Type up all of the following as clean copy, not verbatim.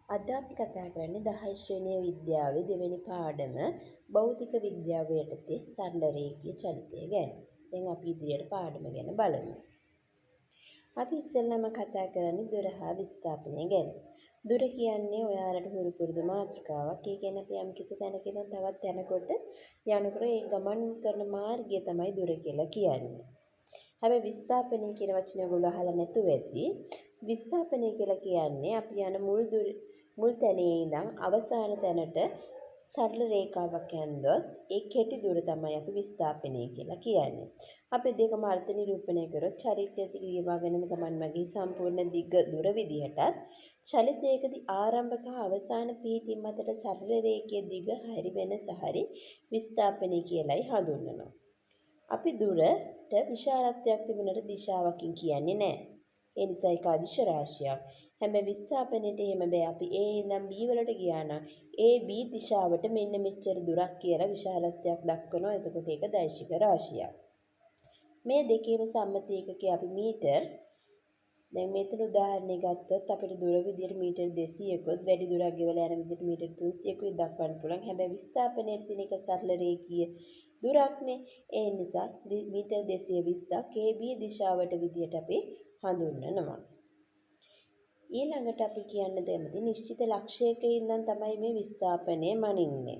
අද අපි කතා කරන්නේ 10 ශ්‍රේණිය විද්‍යාවේ දෙවෙනි පාඩම භෞතික විද්‍යාව යටතේ සරල රේඛීය චලිතය ගැන. දැන් අපි ඉදිරියට පාඩම ගැන බලමු. අපි ඉස්සෙල්ලාම කතා කරන්නේ දුර හා විස්ථාපනය ගැන. දුර කියන්නේ ඔයාලට හුරු පුරුදු මාතෘකාවක්. ඒ කියන්නේ අපි යම්කිසි තැනක ඉඳන් තවත් තැනකට යනකොට ඒ ගමන් කරන මාර්ගය තමයි දුර කියලා කියන්නේ. හැබැයි විස්ථාපනය කියන වචනේ ඔයගොල්ලෝ අහලා නැතුව ඇති. විස්ථාපනය කියලා කියන්නේ අපි යන මුල් තැනේ ඉඳන් අවසාන තැනට සරල රේඛාවක් ඇන්දොත් ඒ කෙටි දුර තමයි අපි විස්ථාපනය කියලා කියන්නේ. අපි දෙකම අර්ථ නිරූපණය කරොත් චරිතයේදී ලියවාගෙනම ගමන් මගේ සම්පූර්ණ දිග දුර විදිහටත් චලිතයකදී ආරම්භක අවසාන පිහිටීම් අතර සරල රේඛයේ දිග හරි වෙනස හරි විස්ථාපනය කියලායි හඳුන්වනවා. අපි දුරට විශාලත්වයක් තිබුණට දිශාවකින් කියන්නේ නැහැ. ඒ නිසා ඒක අදිශ රාශියක්. හැබැයි විස්ථාපනයේට එහෙම බෑ. අපි A ඉඳන් B වලට ගියා නම් A B දිශාවට මෙන්න මෙච්චර දුරක් කියලා විශාලත්වයක් දක්වනවා. එතකොට ඒක දෛශික රාශියක්. මේ දෙකේම සම්මත ඒකකේ අපි මීටර්. දැන් මෙතන උදාහරණයක් ගත්තොත් අපිට දුර විදියට මීටර් 200කුත් වැඩි දුරක් ගෙවලා යන විදියට මීටර් 300කුත් දක්වන්න පුළුවන්. හැබැයි විස්ථාපනයේ තියෙන එක සරල රේඛීය දුරක්නේ. ඒ නිසා මීටර් 220ක් AB දිශාවට විදියට අපි හඳුන්වනවා. ඊළඟට අපි කියන්න දෙමු නිශ්චිත ලක්ෂයක ඉඳන් තමයි මේ විස්ථාපනය මනින්නේ.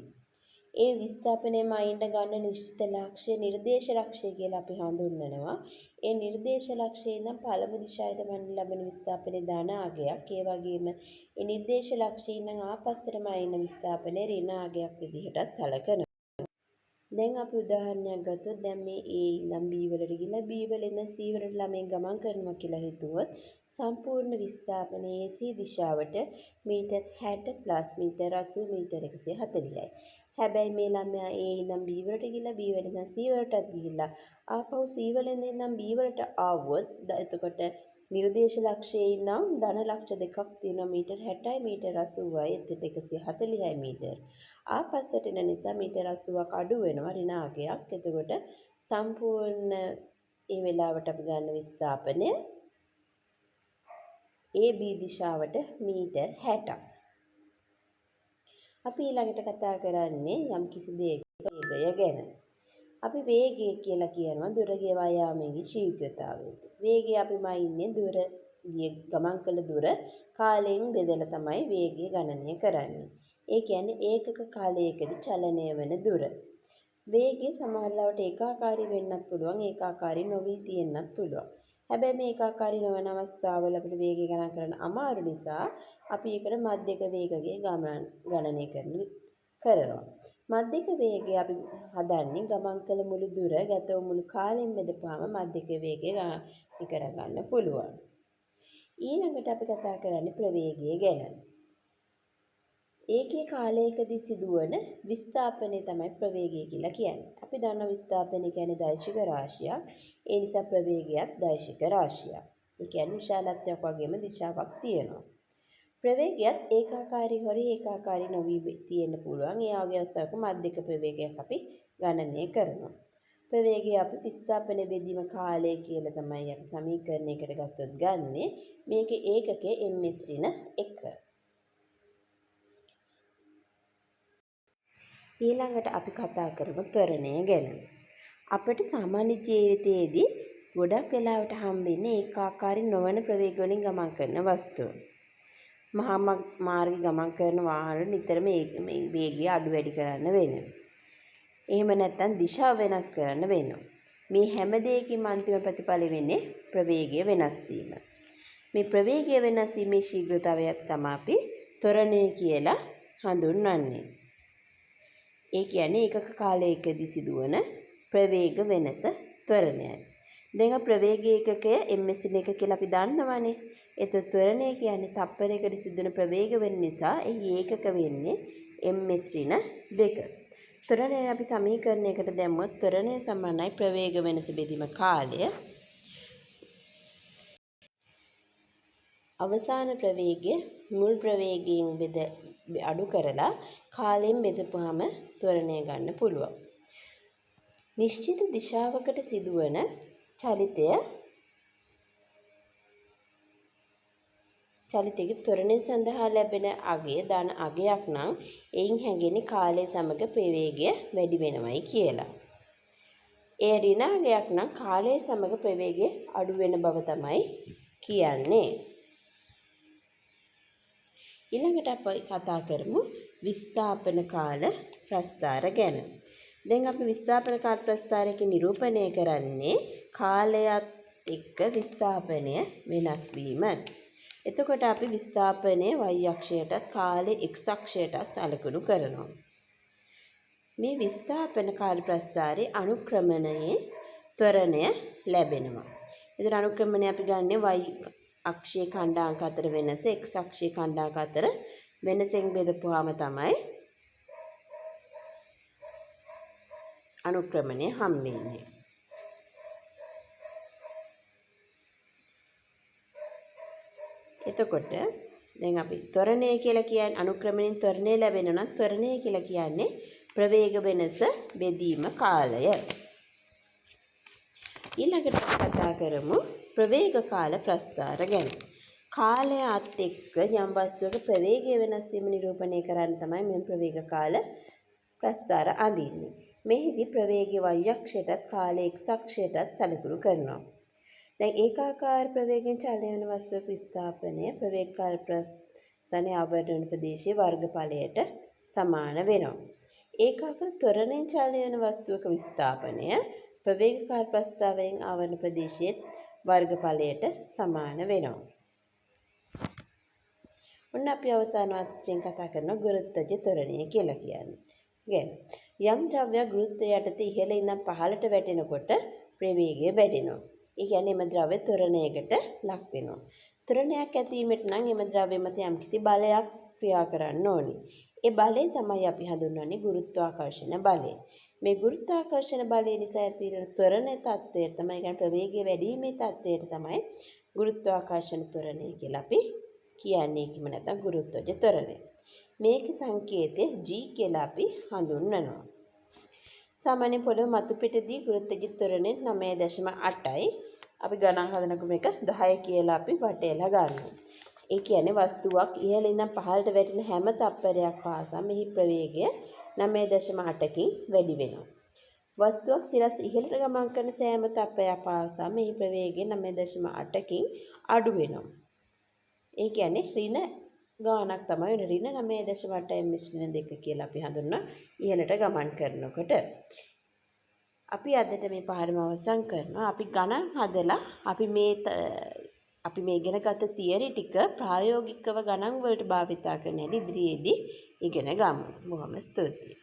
ඒ විස්ථාපනය මනින්න ගන්න නිශ්චිත ලක්ෂ්‍ය නිර්දේශ ලක්ෂ්‍ය කියලා අපි හඳුන්වනවා. ඒ නිර්දේශ ලක්ෂ්‍යයෙන් ඉඳන් පළමු දිශාවට මනින්න ලැබෙන විස්ථාපනයේ ධන අගයක්. ඒ වගේම ඒ නිර්දේශ ලක්ෂ්‍යයෙන් ඉඳන් ආපස්සට මනින්න විස්ථාපනයේ ඍණ අගයක් විදිහටත් සැලකනවා. දැන් අපි උදාහරණයක් ගත්තොත් දැන් මේ A ඉඳන් B වලට ගිහලා B වල ඉඳන් C වලට ළමයි ගමන් කරනවා කියලා හිතුවොත් සම්පූර්ණ විස්ථාපනයේ C දිශාවට මීටර් 60 ප්ලස් මීටර් 80 මීටර් 140යි. හැබැයි මේ ළමයා A ඉඳන් B වලට ගිහලා B වල ඉඳන් C වලටත් ගිහිල්ලා ආපහු C වල ඉඳන් B වලට ආවොත් එතකොට නිර්දේශ ලක්ෂයේ නම් ධන ලක්ෂ දෙකක් තියෙනවා මීටර් 60යි මීටර් 80යි එතකොට 140යි මීටර්. ආපස්සට එන නිසා මීටර් 80ක් අඩු වෙනවා ඍණ අගයක්. එතකොට සම්පූර්ණ ඒ වෙලාවට අපි ගන්න විස්ථාපනය AB දිශාවට මීටර් 60ක්. අපි ඊළඟට කතා කරන්නේ යම්කිසි දෙයක වේගය ගැන. අපි වේගය කියලා කියනවා දුර ගෙවා යාමේ ශීඝ්‍රතාවය. වේගය අපි මයින්නේ දුර ගමන් කළ දුර කාලයෙන් බෙදලා තමයි වේගය ගණනය කරන්නේ. ඒ කියන්නේ ඒකක කාලයකදී චලනය වෙන දුර. වේගය සමහරවිට ඒකාකාරී වෙන්නත් පුළුවන් ඒකාකාරී නොවී තියෙන්නත් පුළුවන්. හැබැයි මේ ඒකාකාරී නොවන අවස්ථාවල අපිට වේගය ගණන් කරන්න අමාරු නිසා අපි ඒකට මධ්‍යක වේගයේ ගණනය කරනවා. මධ්‍යක වේගය අපි හදන්නේ ගමන් කළ මුළු දුර ගත වූ මුළු කාලයෙන් බෙදපුවාම මධ්‍යක වේගය ගණනය කරගන්න පුළුවන්. ඊළඟට අපි කතා කරන්නේ ප්‍රවේගය ගැන. ඒකේ කාලයකදී සිදුවන විස්ථාපනය තමයි ප්‍රවේගය කියලා කියන්නේ. අපි දන්නා විස්ථාපනය කියන්නේ දෛශික රාශියක්. ඒ නිසා ප්‍රවේගයත් දෛශික රාශියක්. ඒ කියන්නේ විශාලත්වයක් වගේම දිශාවක් තියෙනවා. ප්‍රවේගයත් ඒකාකාරී හොරි ඒකාකාරී නොවි තියෙන්න පුළුවන්. ඒ වගේ අවස්ථාවක මධ්‍යක ප්‍රවේගයක් අපි ගණනය කරනවා. ප්‍රවේගය අපි විස්ථාපන බෙදීම කාලය කියලා තමයි අපි සමීකරණයකට ගත්තොත් ගන්නෙ. මේකේ ඒකකය ms ඍණ 1. ඊළඟට අපි කතා කරමු ත්වරණය ගැන. අපිට සාමාන්‍ය ජීවිතයේදී ගොඩක් වෙලාවට හම්බෙන්නේ ඒකාකාරී නොවන ප්‍රවේග වලින් ගමන් කරන වස්තු. මහා මාර්ගයේ ගමන් කරන වාහන නිතරම මේ වේගය අඩු වැඩි කරන්න වෙනවා. එහෙම නැත්නම් දිශාව වෙනස් කරන්න වෙනවා. මේ හැම දෙයකින්ම අන්තිම ප්‍රතිඵලය වෙන්නේ ප්‍රවේගය වෙනස් වීම. මේ ප්‍රවේගය වෙනස් වීමේ ශීඝ්‍රතාවයක් තමයි අපි ත්වරණය කියලා හඳුන්වන්නේ. ඒ කියන්නේ ඒකක කාලයකදී සිදුවන ප්‍රවේග වෙනස ත්වරණයයි. දැන් ප්‍රවේග ඒකකය ms එක කියලා අපි දන්නවනේ. ඒතකොට ත්වරණය කියන්නේ තප්පරයකට සිදුවන ප්‍රවේග වෙන නිසා එහි ඒකක වෙන්නේ ms ඍණ 2. ත්වරණය අපි සමීකරණයකට දැම්මොත් ත්වරණය සමානයි ප්‍රවේග වෙනස බෙදීම කාලය. අවසාන ප්‍රවේගය මුල් ප්‍රවේගයෙන් අඩු කරලා කාලයෙන් බෙදපුවාම ත්වරණය ගන්න පුළුවන්. නිශ්චිත දිශාවකට සිදුවන චලිතය චලිතයේ ත්වරණය සඳහා ලැබෙන අගය ධන අගයක් නම් එයින් හැඟෙන කාලය සමග ප්‍රවේගය වැඩි වෙනවයි කියලා. ඒ ඍණ අගයක් නම් කාලය සමග ප්‍රවේගය අඩු වෙන බව තමයි කියන්නේ. ඊළඟට අපි කතා කරමු විස්ථාපන කාල ප්‍රස්ථාර ගැන. දැන් අපි විස්ථාපන කාල ප්‍රස්ථාරයක නිරූපණය කරන්නේ කාලයත් එක්ක විස්ථාපනය වෙනස් වීම. එතකොට අපි විස්ථාපනය y අක්ෂයටත් කාලය x අක්ෂයටත් සලකුණු කරනවා. මේ විස්ථාපන කාල ප්‍රස්ථාරයේ අනුක්‍රමණයේ ත්වරණය ලැබෙනවා. ඒතර අනුක්‍රමණය අපි ගන්න y අක්ෂයේ ඛණ්ඩාංක අතර වෙනස x අක්ෂයේ ඛණ්ඩාංක අතර වෙනසෙන් බෙදපුවාම තමයි අනුක්‍රමණය හම් වෙන්නේ. එතකොට දැන් අපි ත්වරණය කියලා කියන්නේ අනුක්‍රමණයෙන් ත්වරණය ලැබෙනවා නම් ත්වරණය කියලා කියන්නේ ප්‍රවේග වෙනස බෙදීම කාලය. ඊළඟට කතා කරමු ප්‍රවේග කාල ප්‍රස්ථාර ගැන. කාලයත් එක්ක යම් වස්තුවක ප්‍රවේගය වෙනස් වීම නිරූපණය කරන්න තමයි මේ ප්‍රවේග කාල ප්‍රස්ථාර අඳින්නේ. මෙහිදී ප්‍රවේගය y අක්ෂයටත් කාලය x අක්ෂයටත් සලකුණු කරනවා. දැන් ඒකාකාර ප්‍රවේගයෙන් චලනය වන වස්තුවක විස්ථාපනය ප්‍රවේග කාල ප්‍රස්ථාරයේ ආවරණ ප්‍රදේශයේ වර්ගඵලයට සමාන වෙනවා. ඒකාකාර ත්වරණයෙන් චලනය වන වස්තුවක විස්ථාපනය ප්‍රවේග කාල ප්‍රස්ථාරයෙන් ආවරණ ප්‍රදේශයේ වර්ගඵලයට සමාන වෙනවා. ඔන්න අපි අවසාන වශයෙන් කතා කරන ගුරුත්වජ ත්වරණය කියලා කියන්නේ. යම් ද්‍රව්‍යයක් ගුරුත්වය යටතේ ඉහළ ඉඳන් පහළට වැටෙනකොට ප්‍රවේගය වැඩෙනවා. ඒ කියන්නේ එම ද්‍රව්‍ය ත්වරණයකට ලක් වෙනවා. ත්වරණයක් ඇතිවීමට නම් එම ද්‍රව්‍ය මත යම්කිසි බලයක් ක්‍රියා කරන්න ඕනි. ඒ බලය තමයි අපි හඳුන්වන්නේ ගුරුත්වාකර්ෂණ බලය. මේ ගුරුත්වාකර්ෂණ බලය නිසා ඇති වෙන ත්වරණ තත්ත්වයට තමයි කියන්නේ ප්‍රවේගය වැඩිීමේ තත්ත්වයට තමයි ගුරුත්වාකර්ෂණ ත්වරණය කියලා අපි කියන්නේ. කිම නැත්නම් ගුරුත්වජ ත්වරණය. මේකේ සංකේතය g කියලා අපි හඳුන්වනවා. සාමාන්‍ය පොළොව මතු පිටදී ගුරුත්වජ ත්වරණය 9.8යි. අපි ගණන් හදනකොට මේක 10 කියලා අපි වටේලා ගන්නවා. ඒ කියන්නේ වස්තුවක් ඉහළ ඉඳන් පහළට වැටෙන හැම තප්පරයක් පාසා මෙහි ප්‍රවේගය 9.8කින් වැඩි වෙනවා. වස්තුවක් සිරස් ඉහළට ගමන් කරන සෑම තප්පරයක් පාසා මෙහි ප්‍රවේගය 9.8කින් අඩු වෙනවා. ඒ කියන්නේ ඍණ ගානක් තමයි ඍණ 9.8 ms ඍණ 2 කියලා අපි හඳුන්වන ඉහළට ගමන් කරනකොට. අපි අදට මේ පාඩම අවසන් කරනවා. අපි ගණන් හදලා අපි මේ ඉගෙන ගත්ත තියරි ටික ප්‍රායෝගිකව ගණන් වලට භාවිතා කරන හැටි ඉදිරියේදී ඉගෙන ගමු. බොහොම ස්තුතියි.